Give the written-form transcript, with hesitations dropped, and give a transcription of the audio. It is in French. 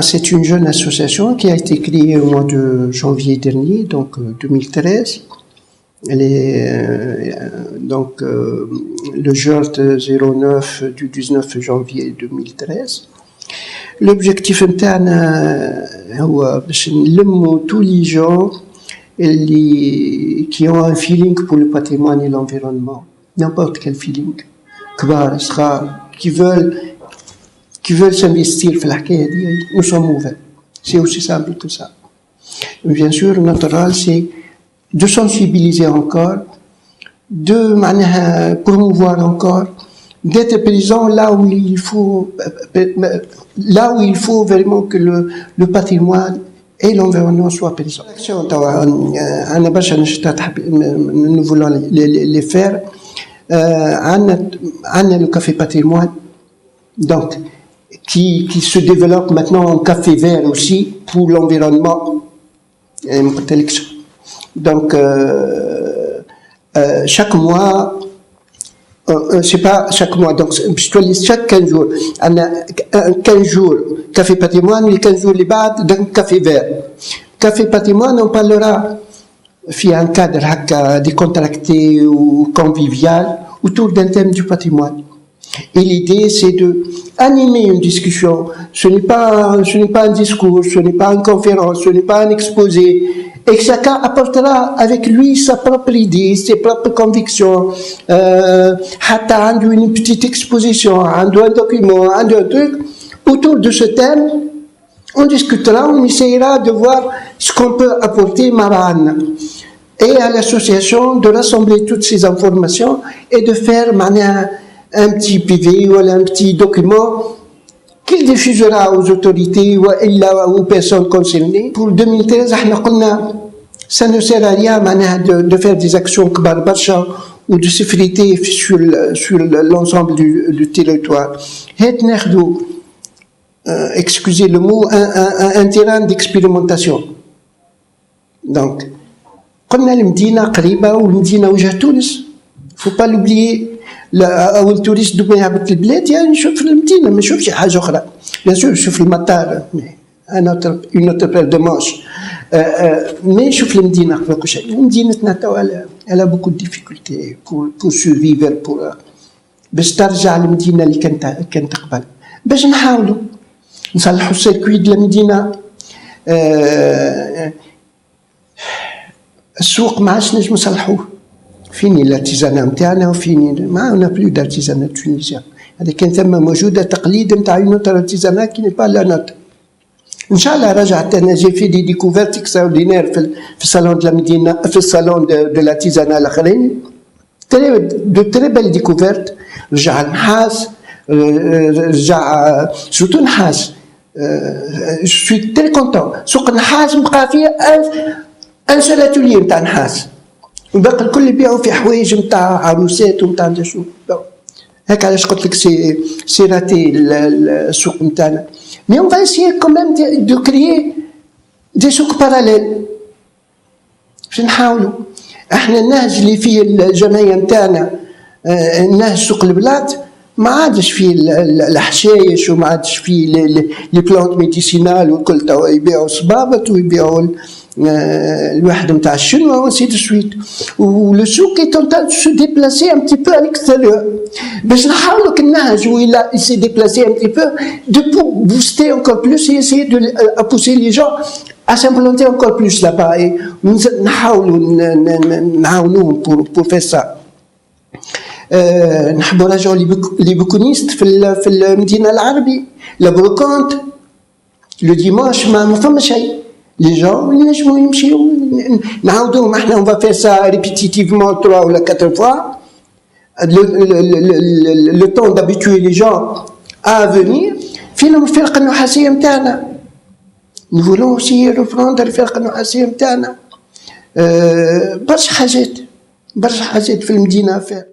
C'est une jeune association qui a été créée au mois de janvier dernier, donc 2013. Elle est le JORT 09 du 19 janvier 2013. L'objectif نتاعنا هو باش نلموا tous les gens qui ont un feeling pour le patrimoine et l'environnement, n'importe quel feeling, كبار صغار, qui veulent s'investir في الحكاية دي. Nous sommes ouverts. C'est aussi simple que ça. Bien sûr, notre rôle, c'est de sensibiliser encore, de promouvoir encore, d'être présent là où il faut vraiment que le patrimoine et l'environnement soient présents. Nous voulons les faire. Le café patrimoine, donc, qui se développe maintenant en café vert aussi pour l'environnement. Donc, chaque mois, c'est pas chaque mois, donc chaque 15 jours, on a 15 jours café patrimoine, les 15 jours les bas d'un café vert. Café patrimoine, on parlera في un cadre décontracté ou convivial autour d'un thème du patrimoine. Et l'idée, c'est d'animer une discussion. Ce n'est pas un discours, ce n'est pas une conférence, ce n'est pas un exposé. Et chacun apportera avec lui sa propre idée, ses propres convictions. Une petite exposition, un document, un truc. Autour de ce thème, on discutera, on essaiera de voir ce qu'on peut apporter Maran. Et à l'association de rassembler toutes ces informations et de faire un petit PV ou un petit document qu'il diffusera aux autorités ou aux personnes concernées. Pour 2013, ça ne sert à rien de faire des actions kbar barsha ou de s'effriter sur l'ensemble du territoire. Excusez le mot, un terrain d'expérimentation. Donc, قلنا المدينة قريبة والمدينة وجه تونس. faut pas l'oublier. أول توريست دوك ما يهبط البلاد يعني نشوف المدينة ما نشوفش حاجة أخرى. Bien sûr نشوف المطار une autre paire de manches. Mais نشوف المدينة قبل كل شيء. مدينتنا توا elle a beaucoup de difficultés pour survivre باش ترجع المدينة اللي كانت قبل. باش نحاولوا نصلحوا السيركوي ديال المدينة. السوق ما عادش نجم نصلحوه. فيني الارتيزانا نتاعنا وفيني ما انا بلو دارتيزانا تونيزيان. هذا كان ثم موجوده تقليد نتاع نوتر ارتيزانا كي ني با لا نوت. ان شاء الله رجعت انا جي في دي ديكوفيرت اكستراوردينير في الصالون دو المدينه في الصالون دو الارتيزانا الاخرين. دو تري بيل ديكوفيرت. رجع النحاس رجع سورتو النحاس. جو سوي تري كونتون. سوق النحاس بقى فيه ان سول اتولي نتاع نحاس. الباقي الكل يبيعوا في حوايج نتاع عروسات ونتاع شو. هيك علاش قلت لك سي راتي السوق نتاعنا. مي اون فا اسيي كوميم دو كريي دي سوق باراليل. باش نحاولوا احنا النهج اللي فيه الجمعيه نتاعنا النهج سوق البلاد ما عادش فيه الحشايش وما عادش فيه لي بلانت ميديسينال والكل توا يبيعوا صبابط ويبيعوا الواحد نتاع الشنوا وانسي دو سويت. ولو سوق est en train de se déplacer un petit peu à l'extérieur. باش نحاولوا النهج ولا s'est déplacé un petit peu de booster encore plus et essayer de pousser les gens à s'implanter encore plus là-bas. Et نحاولوا نعاونوهم pour faire ça. نحبوا نرجعوا لي بوكونيست في المدينه العربي. لا بروكونت لو ديماش ما فما شيء. Les gens ينجموا يمشيوا نعاودوهم احنا on va faire ça répétitivement 3 ou 4 fois. Le temps d'habituer les gens à venir. فينا الفرقه النحاسيه نتاعنا. Nous voulons aussi reprendre الفرقه النحاسيه نتاعنا. برشا حاجات في المدينه فيها.